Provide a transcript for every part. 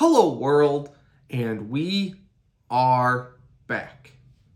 Hello world, and we are back.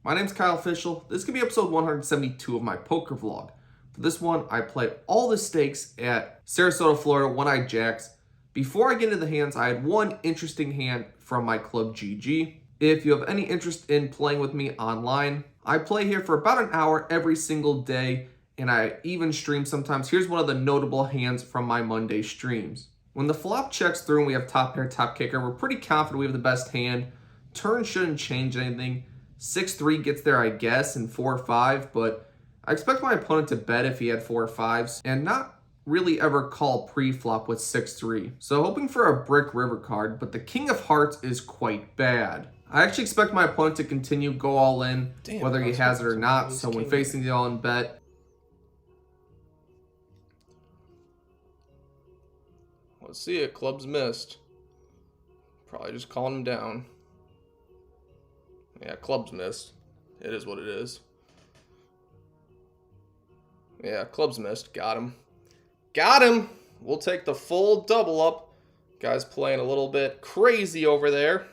My name's Kyle Fischl. This is going to be episode 172 of my poker vlog. For this one, I play all the stakes at Sarasota, Florida, one-eyed jacks. Before I get into the hands, I had one interesting hand from my club GG. If you have any interest in playing with me online, I play here for about an hour every single day, and I even stream sometimes. Here's one of the notable hands from my Monday streams. When the flop checks through and we have top pair, top kicker, we're pretty confident we have the best hand. Turn shouldn't change anything. 6-3 gets there, I guess, and 4-5, but I expect my opponent to bet if he had 4-5s and not really ever call pre-flop with 6-3. So hoping for a brick river card, but the king of hearts is quite bad. I actually expect my opponent to continue go all in, whether he has it or not, so when facing the all-in bet, let's see it. Clubs missed. Probably just calling him down. Yeah, clubs missed. It is what it is. Yeah, clubs missed. Got him. Got him! We'll take the full double up. Guy's playing a little bit crazy over there.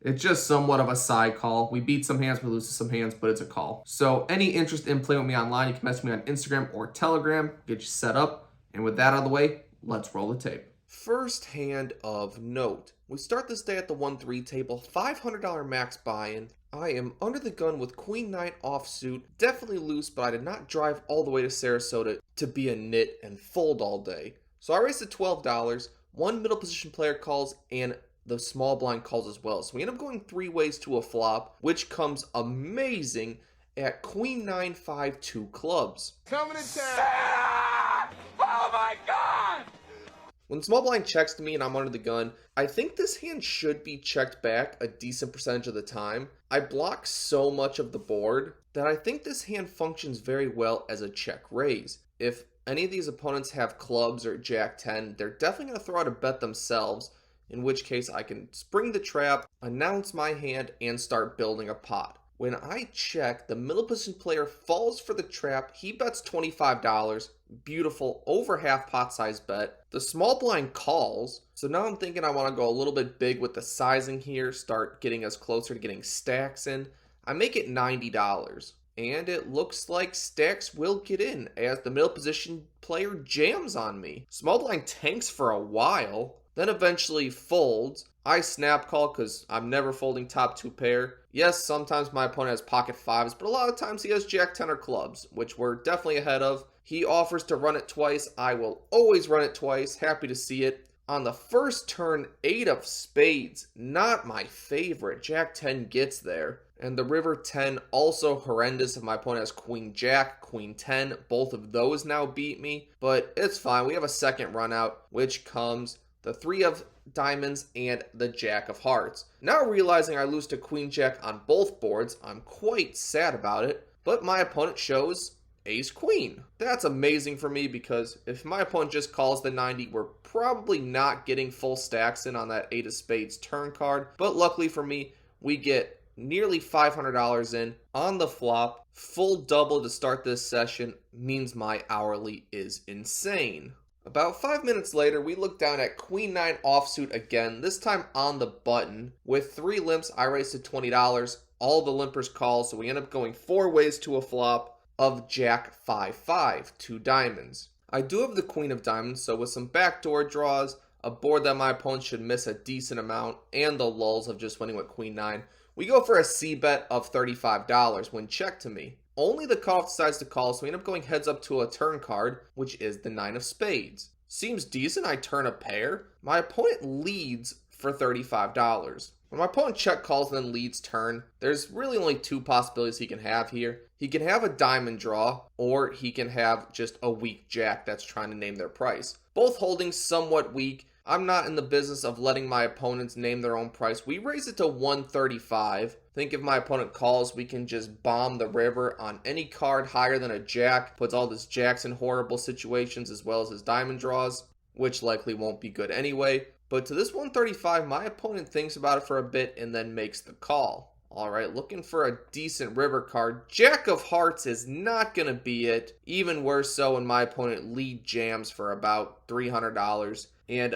It's just somewhat of a side call. We beat some hands, we lose some hands, but it's a call. So any interest in playing with me online, you can message me on Instagram or Telegram. Get you set up. And with that out of the way, let's roll the tape. First hand of note. We start this day at the 1-3 table, $500 max buy-in. I am under the gun with Queen-9 offsuit, definitely loose, but I did not drive all the way to Sarasota to be a nit and fold all day. So I raised to $12, one middle position player calls, and the small blind calls as well. So we end up going 3 ways to a flop, which comes amazing at Queen-9, 5-2 clubs. Coming to town! Oh my god! When small blind checks to me and I'm under the gun, I think this hand should be checked back a decent percentage of the time. I block so much of the board that I think this hand functions very well as a check raise. If any of these opponents have clubs or jack 10, they're definitely going to throw out a bet themselves, in which case I can spring the trap, announce my hand, and start building a pot. When I check, the middle position player falls for the trap. He bets $25. Beautiful, over half pot size bet. The small blind calls. So now I'm thinking I want to go a little bit big with the sizing here. Start getting us closer to getting stacks in. I make it $90. And it looks like stacks will get in as the middle position player jams on me. Small blind tanks for a while. Then eventually folds. I snap call because I'm never folding top 2 pair. Yes, sometimes my opponent has pocket 5s, but a lot of times he has jack 10 or clubs, which we're definitely ahead of. He offers to run it twice. I will always run it twice. Happy to see it. On the first turn, 8 of spades. Not my favorite. Jack 10 gets there. And the river 10, also horrendous if my opponent has queen jack, queen 10. Both of those now beat me, but it's fine. We have a second run out, which comes the 3 of diamonds and the jack of hearts. Now realizing I lose to queen jack on both boards, I'm quite sad about it, but my opponent shows ace queen. That's amazing for me because if my opponent just calls the 90, we're probably not getting full stacks in on that 8 of spades turn card, but luckily for me, we get nearly $500 in on the flop. Full double to start this session means my hourly is insane. About 5 minutes later, we look down at Queen-9 offsuit again, this time on the button. With 3 limps, I raise to $20. All the limpers call, so we end up going 4 ways to a flop of jack 5-5, 2 diamonds. I do have the queen of diamonds, so with some backdoor draws, a board that my opponent should miss a decent amount, and the lulls of just winning with Queen-9, we go for a C bet of $35 when checked to me. Only the cutoff decides to call, so we end up going heads up to a turn card, which is the 9 of spades. Seems decent, I turn a pair. My opponent leads for $35. When my opponent check calls and then leads turn, there's really only 2 possibilities he can have here. He can have a diamond draw, or he can have just a weak jack that's trying to name their price. Both holdings somewhat weak. I'm not in the business of letting my opponents name their own price. We raise it to 135. Think if my opponent calls, we can just bomb the river on any card higher than a jack. Puts all his jacks in horrible situations as well as his diamond draws, which likely won't be good anyway. But to this 135, my opponent thinks about it for a bit and then makes the call. Alright, looking for a decent river card. Jack of hearts is not going to be it. Even worse so when my opponent lead jams for about $300. And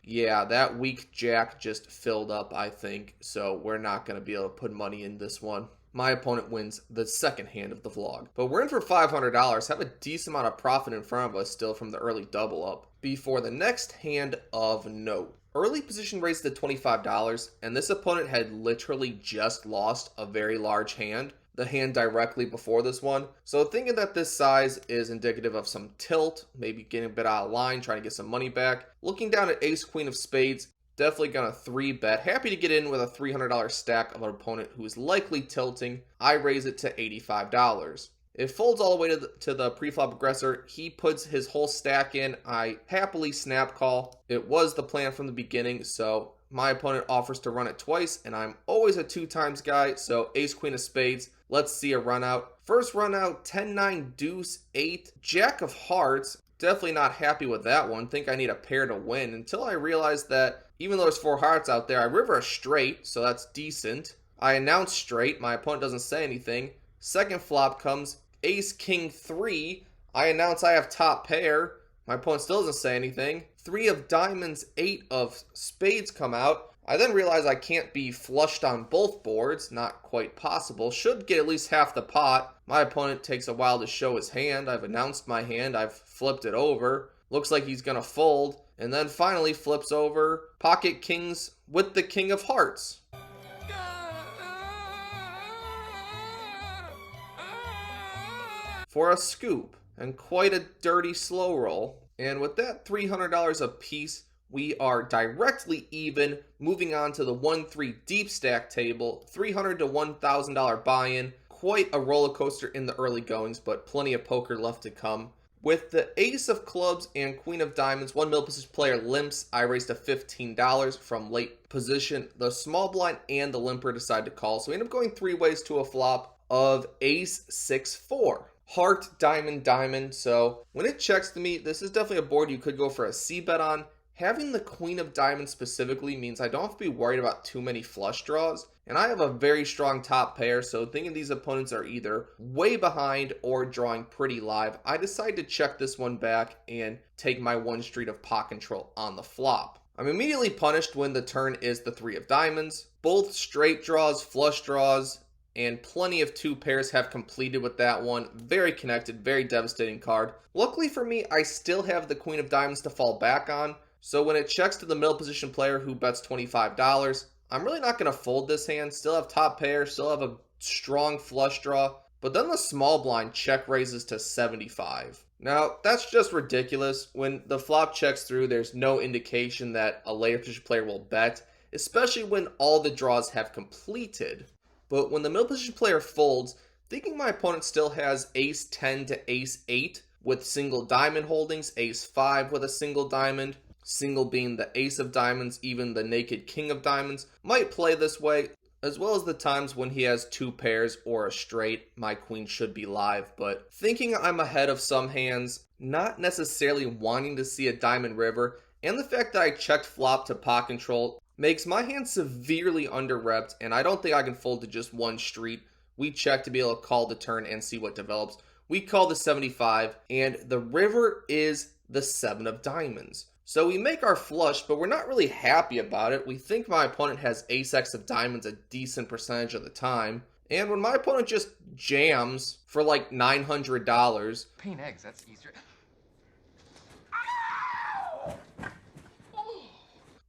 yeah, that weak jack just filled up, I think. So we're not going to be able to put money in this one. My opponent wins the second hand of the vlog. But we're in for $500, have a decent amount of profit in front of us still from the early double up before the next hand of note. Early position raised to $25, and this opponent had literally just lost a very large hand, the hand directly before this one. So thinking that this size is indicative of some tilt, maybe getting a bit out of line, trying to get some money back. Looking down at ace queen of spades, definitely gonna 3-bet. Happy to get in with a $300 stack of an opponent who is likely tilting. I raise it to $85. It folds all the way to the pre-flop aggressor. He puts his whole stack in. I happily snap call. It was the plan from the beginning, so my opponent offers to run it twice, and I'm always a 2x guy, so ace queen of spades. Let's see a run out. First run out, 10-9 deuce 8, jack of hearts. Definitely not happy with that one. Think I need a pair to win until I realized that even though there's 4 hearts out there, I river a straight, so that's decent. I announce straight. My opponent doesn't say anything. Second flop comes ace king 3. I announce I have top pair. My opponent still doesn't say anything. 3 of diamonds, 8 of spades come out. I then realize I can't be flushed on both boards. Not quite possible. Should get at least half the pot. My opponent takes a while to show his hand. I've announced my hand. I've flipped it over. Looks like he's going to fold. And then finally flips over pocket kings with the king of hearts. For a scoop, and quite a dirty slow roll. And with that $300 a piece, we are directly even, moving on to the 1-3 deep stack table, $300 to $1,000 buy-in. Quite a roller coaster in the early goings, but plenty of poker left to come. With the ace of clubs and queen of diamonds, one middle position player limps. I raised to $15 from late position. The small blind and the limper decide to call, so we end up going 3 ways to a flop of ace 6-4. Heart, diamond, diamond. So when it checks to me, this is definitely a board you could go for a c-bet on. Having the queen of diamonds specifically means I don't have to be worried about too many flush draws. And I have a very strong top pair, so thinking these opponents are either way behind or drawing pretty live, I decide to check this one back and take my 1 street of pot control on the flop. I'm immediately punished when the turn is the 3 of diamonds. Both straight draws, flush draws, and plenty of 2 pairs have completed with that one. Very connected, very devastating card. Luckily for me, I still have the queen of diamonds to fall back on. So when it checks to the middle position player who bets $25, I'm really not going to fold this hand. Still have top pair, still have a strong flush draw. But then the small blind check raises to 75. Now, that's just ridiculous. When the flop checks through, there's no indication that a later position player will bet, especially when all the draws have completed. But when the middle position player folds, thinking my opponent still has ace 10 to ace 8 with single diamond holdings, ace 5 with a single diamond, single being the ace of diamonds, even the naked king of diamonds, might play this way, as well as the times when he has 2 pairs or a straight. My queen should be live, but thinking I'm ahead of some hands, not necessarily wanting to see a diamond river, and the fact that I checked flop to pot control makes my hand severely under-repped, and I don't think I can fold to just 1 street. We check to be able to call the turn and see what develops. We call the 75, and the river is the 7 of diamonds. So we make our flush, but we're not really happy about it. We think my opponent has ace-x of diamonds a decent percentage of the time. And when my opponent just jams for like $900... Paint eggs, that's easier.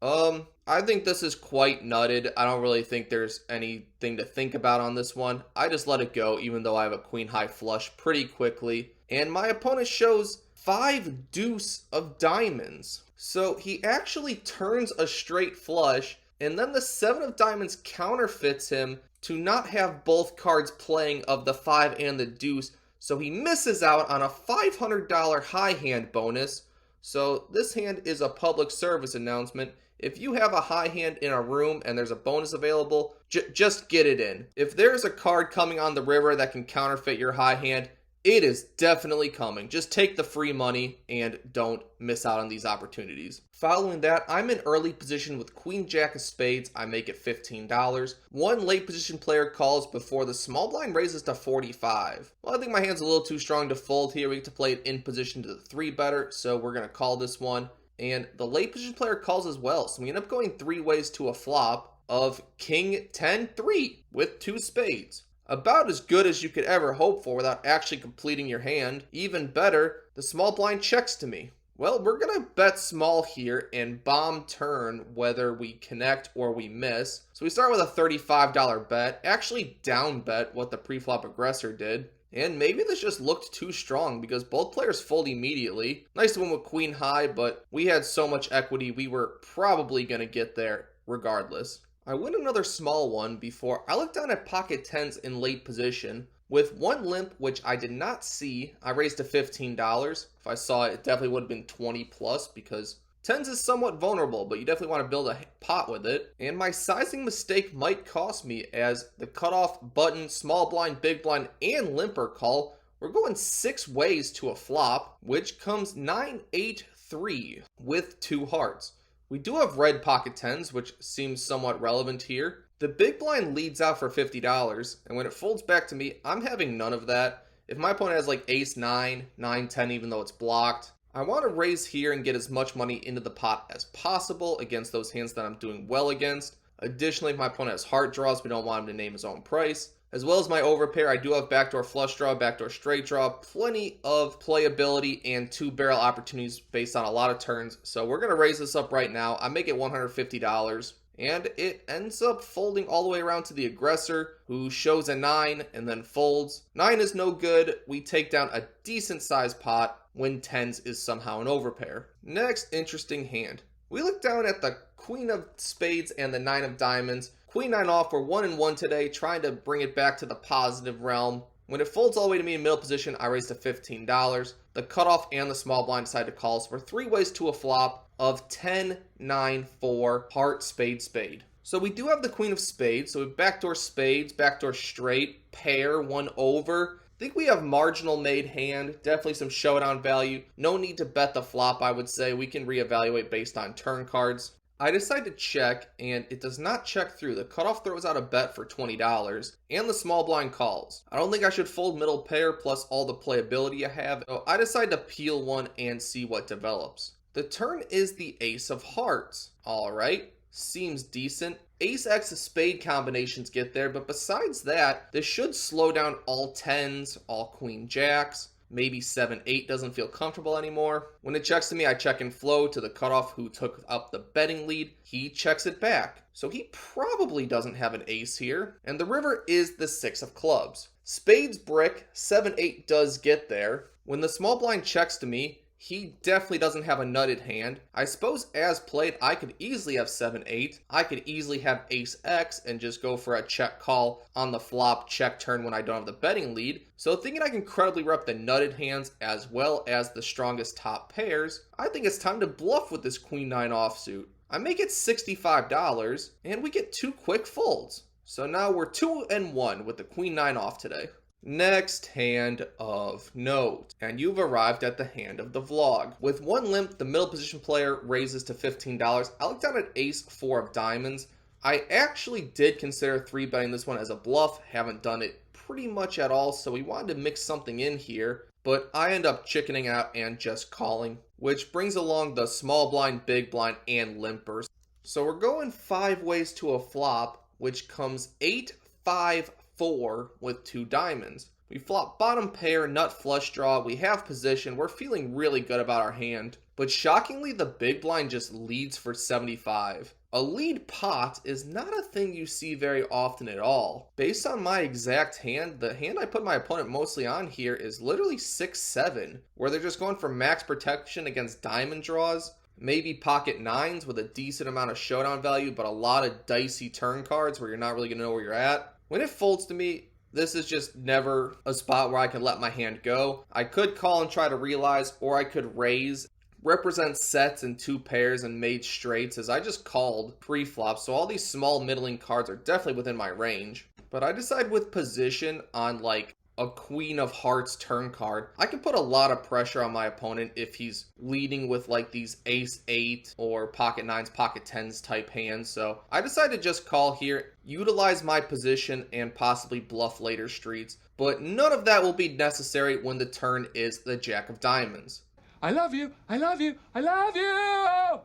I think this is quite nutted. I don't really think there's anything to think about on this one. I just let it go, even though I have a queen high flush pretty quickly. And my opponent shows 5 deuce of diamonds. So he actually turns a straight flush, and then the 7 of diamonds counterfeits him to not have both cards playing of the 5 and the deuce. So he misses out on a $500 high hand bonus. So this hand is a public service announcement. If you have a high hand in a room and there's a bonus available, just get it in. If there's a card coming on the river that can counterfeit your high hand, it is definitely coming. Just take the free money and don't miss out on these opportunities. Following that, I'm in early position with queen jack of spades. I make it $15. One late position player calls before the small blind raises to 45. Well, I think my hand's a little too strong to fold here. We get to play it in position to the 3 better, so we're going to call this one. and the late position player calls as well. So we end up going 3 ways to a flop of king 10-3 with 2 spades. About as good as you could ever hope for without actually completing your hand. Even better, the small blind checks to me. Well, we're going to bet small here and bomb turn whether we connect or we miss. So we start with a $35 bet, actually down bet what the preflop aggressor did. And maybe this just looked too strong because both players fold immediately. Nice to win with queen high, but we had so much equity we were probably going to get there regardless. I win another small one before I look down at pocket tens in late position. With one limp, which I did not see, I raised to $15. If I saw it, it definitely would have been 20 plus because tens is somewhat vulnerable, but you definitely want to build a pot with it. And my sizing mistake might cost me as the cutoff, button, small blind, big blind, and limper call. We're going 6 ways to a flop, which comes 9-8-3 with 2 hearts. We do have red pocket tens, which seems somewhat relevant here. The big blind leads out for $50, and when it folds back to me, I'm having none of that. If my opponent has like ace 9, 9-10 even though it's blocked, I want to raise here and get as much money into the pot as possible against those hands that I'm doing well against. Additionally, if my opponent has heart draws, we don't want him to name his own price. As well as my overpair, I do have backdoor flush draw, backdoor straight draw, plenty of playability and 2-barrel opportunities based on a lot of turns. So we're going to raise this up right now. I make it $150. And it ends up folding all the way around to the aggressor, who shows a 9 and then folds. 9 is no good. We take down a decent sized pot when 10s is somehow an overpair. Next interesting hand. We look down at the queen of spades and the 9 of diamonds. Queen 9 off, we're 1-1 today, trying to bring it back to the positive realm. When it folds all the way to me in middle position, I raise to $15. The cutoff and the small blind decide to call. So we're 3 ways to a flop of 10-9-4, heart, spade, spade. So we do have the queen of spades. So we backdoor spades, backdoor straight, pair, 1 over. I think we have marginal made hand, definitely some showdown value. No need to bet the flop, I would say. We can reevaluate based on turn cards. I decide to check, and it does not check through. The cutoff throws out a bet for $20, and the small blind calls. I don't think I should fold middle pair plus all the playability I have, so I decide to peel one and see what develops. The turn is the ace of hearts. Alright, seems decent. Ace X of spade combinations get there, but besides that, this should slow down all 10s, all queen jacks. Maybe 7-8 doesn't feel comfortable anymore. When it checks to me, I check and flow to the cutoff who took up the betting lead. He checks it back. So he probably doesn't have an ace here. And the river is the 6 of clubs. Spades brick, 7-8 does get there. When the small blind checks to me, he definitely doesn't have a nutted hand. I suppose as played, I could easily have 7-8. I could easily have ace X and just go for a check call on the flop check turn when I don't have the betting lead. So thinking I can credibly rep the nutted hands as well as the strongest top pairs, I think it's time to bluff with this queen 9 offsuit. I make it $65 and we get 2 quick folds. So now we're 2-1 with the queen 9 off today. Next hand of note, and you've arrived at the hand of the vlog. With 1 limp, the middle position player raises to $15. I looked down at ace 4 of diamonds. I actually did consider 3-betting this one as a bluff, haven't done it pretty much at all, so we wanted to mix something in here, but I end up chickening out and just calling, which brings along the small blind, big blind, and limpers. So we're going 5 ways to a flop, which comes 8-5-4 with 2 diamonds. We flop bottom pair, nut flush draw, we have position, we're feeling really good about our hand. But shockingly, the big blind just leads for 75. A lead pot is not a thing you see very often at all. Based on my exact hand, the hand I put my opponent mostly on here is literally 6-7, where they're just going for max protection against diamond draws. Maybe pocket 9s with a decent amount of showdown value, but a lot of dicey turn cards where you're not really going to know where you're at. When it folds to me, this is just never a spot where I can let my hand go. I could call and try to realize, or I could raise. Represents sets and 2 pairs and made straights as I just called pre-flop, so all these small middling cards are definitely within my range. But I decide with position on like a queen of hearts turn card, I can put a lot of pressure on my opponent if he's leading with like these ace 8 or pocket 9s, pocket 10s type hands. So I decided to just call here, utilize my position, and possibly bluff later streets. But none of that will be necessary when the turn is the jack of diamonds. I love you. I love you. I love you.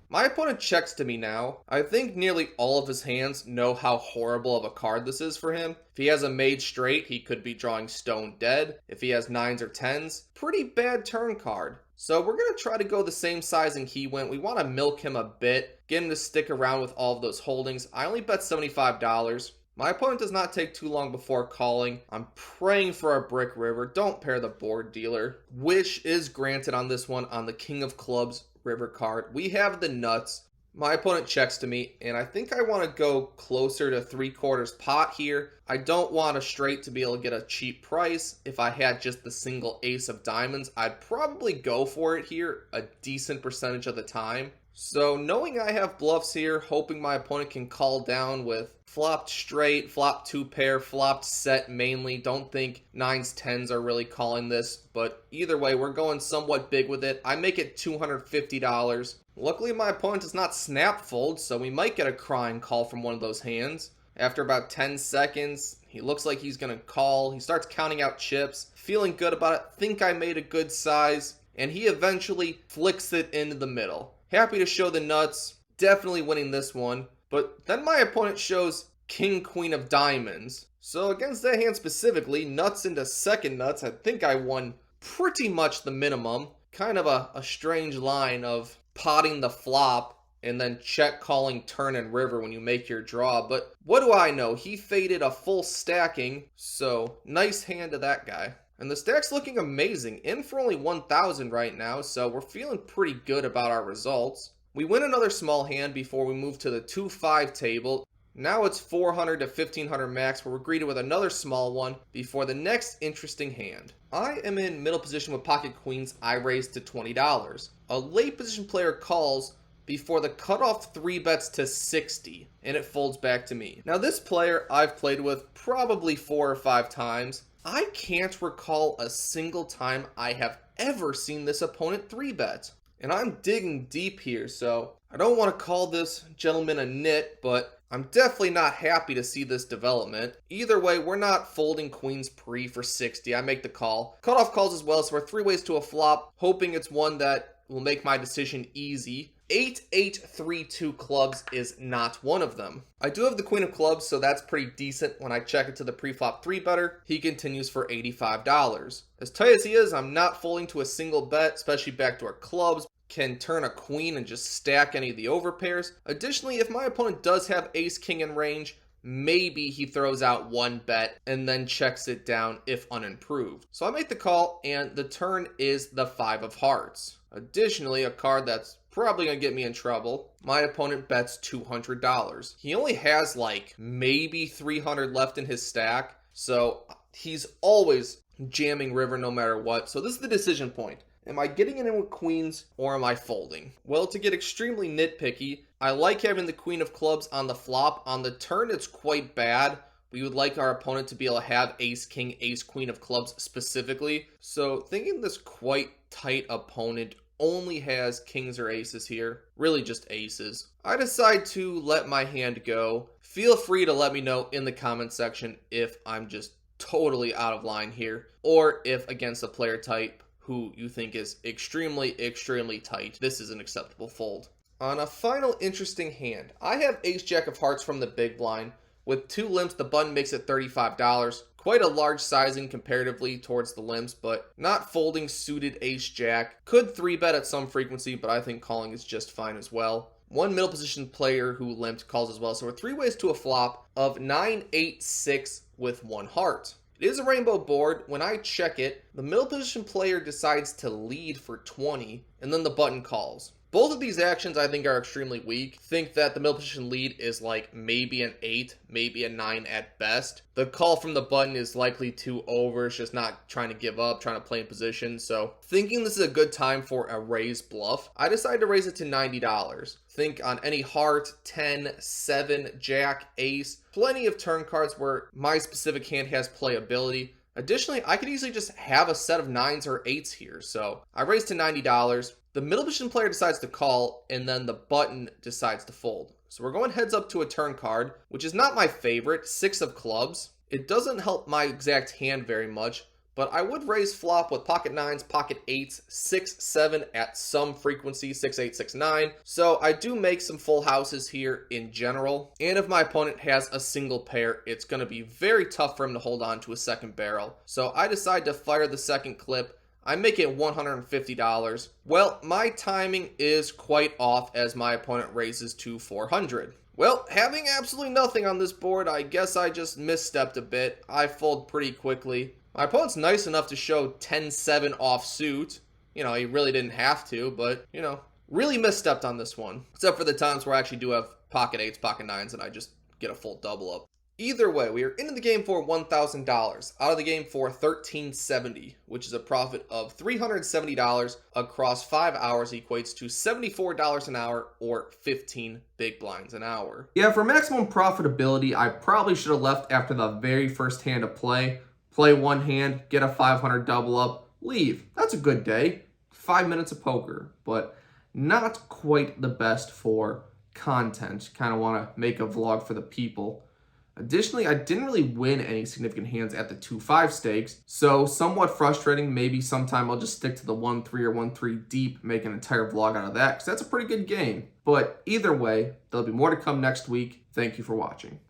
My opponent checks to me now. I think nearly all of his hands know how horrible of a card this is for him. If he has a made straight, he could be drawing stone dead. If he has 9s or 10s, pretty bad turn card. So we're going to try to go the same sizing he went. We want to milk him a bit, get him to stick around with all of those holdings. I only bet $75. My opponent does not take too long before calling. I'm praying for a brick river. Don't pair the board dealer. Wish is granted on this one on the King of Clubs river card. We have the nuts. My opponent checks to me, and I think I want to go closer to 3/4 pot here. I don't want a straight to be able to get a cheap price. If I had just the single ace of diamonds, I'd probably go for it here a decent percentage of the time. So knowing I have bluffs here, hoping my opponent can call down with flopped straight, flopped 2-pair, flopped set mainly. Don't think 9s, 10s are really calling this, but either way, we're going somewhat big with it. I make it $250. Luckily, my opponent does not snap fold, so we might get a crying call from one of those hands. After about 10 seconds, he looks like he's going to call. He starts counting out chips, feeling good about it, think I made a good size, and he eventually flicks it into the middle. Happy to show the nuts, definitely winning this one. But then my opponent shows King, Queen of Diamonds. So against that hand specifically, nuts into second nuts, I think I won pretty much the minimum. Kind of a strange line of potting the flop and then check calling turn and river when you make your draw. But what do I know? He faded a full stacking, so nice hand to that guy. And the stack's looking amazing, in for only 1,000 right now, so we're feeling pretty good about our results. We win another small hand before we move to the 2-5 table. Now it's 400 to 1,500 max, where we're greeted with another small one before the next interesting hand. I am in middle position with pocket queens. I raise to $20. A late position player calls before the cutoff 3 bets to 60, and it folds back to me. Now this player I've played with probably 4 or 5 times. I can't recall a single time I have ever seen this opponent 3-bet. And I'm digging deep here, so I don't want to call this gentleman a nit, but I'm definitely not happy to see this development. Either way, we're not folding queens pre for 60. I make the call. Cutoff calls as well, so we're 3 ways to a flop, hoping it's one that will make my decision easy. 8-8-3-2 clubs is not one of them. I do have the queen of clubs, so that's pretty decent. When I check it to the pre-flop 3-better, he continues for $85. As tight as he is, I'm not folding to a single bet, especially backdoor clubs. Can turn a queen and just stack any of the overpairs. Additionally, if my opponent does have ace-king in range, maybe he throws out 1 bet and then checks it down if unimproved. So I make the call, and the turn is the 5 of hearts. Additionally, a card that's probably going to get me in trouble, my opponent bets $200. He only has like maybe 300 left in his stack, so he's always jamming river no matter what. So this is the decision point. Am I getting it in with queens, or am I folding? Well, to get extremely nitpicky, I like having the queen of clubs on the flop. On the turn, it's quite bad. We would like our opponent to be able to have ace, king, ace, queen of clubs specifically. So thinking this quite tight opponent only has kings or aces here, really just aces, I decide to let my hand go. Feel free to let me know in the comment section if I'm just totally out of line here, or if against a player type who you think is extremely tight, this is an acceptable fold. On a final interesting hand, I have ace-jack of hearts from the big blind. With 2 limps, the button makes it $35. Quite a large sizing comparatively towards the limps, but not folding suited ace-jack. Could 3-bet at some frequency, but I think calling is just fine as well. One middle position player who limped calls as well, so we're 3 ways to a flop of 9-8-6 with 1 heart. It is a rainbow board. When I check it, the middle position player decides to lead for 20, and then the button calls. Both of these actions I think are extremely weak. Think that the middle position lead is like maybe an 8, maybe a 9 at best. The call from the button is likely too over. It's just not trying to give up, trying to play in position. So thinking this is a good time for a raise bluff, I decided to raise it to $90. Think on any heart, 10, 7, jack, ace. Plenty of turn cards where my specific hand has playability. Additionally, I could easily just have a set of 9s or 8s here. So I raised to $90. The middle position player decides to call, and then the button decides to fold. So we're going heads up to a turn card, which is not my favorite, 6 of clubs. It doesn't help my exact hand very much, but I would raise flop with pocket 9s, pocket 8s, 6, 7 at some frequency, 6, 8, 6, 9. So I do make some full houses here in general. And if my opponent has a single pair, it's going to be very tough for him to hold on to a second barrel. So I decide to fire the second clip. I make it $150. Well, my timing is quite off as my opponent raises to 400. Well, having absolutely nothing on this board, I guess I just misstepped a bit. I fold pretty quickly. My opponent's nice enough to show 10-7 offsuit. You know, he really didn't have to, but, you know, really misstepped on this one. Except for the times where I actually do have pocket 8s, pocket 9s, and I just get a full double up. Either way, we are into the game for $1,000, out of the game for $1,370, which is a profit of $370 across 5 hours, equates to $74 an hour or 15 big blinds an hour. Yeah, for maximum profitability, I probably should have left after the very first hand of play. Play one hand, get a 500 double up, leave. That's a good day. 5 minutes of poker, but not quite the best for content. Kind of want to make a vlog for the people. Additionally, I didn't really win any significant hands at the 2-5 stakes, so somewhat frustrating. Maybe sometime I'll just stick to the 1-3 or 1-3 deep, make an entire vlog out of that, because that's a pretty good game. But either way, there'll be more to come next week. Thank you for watching.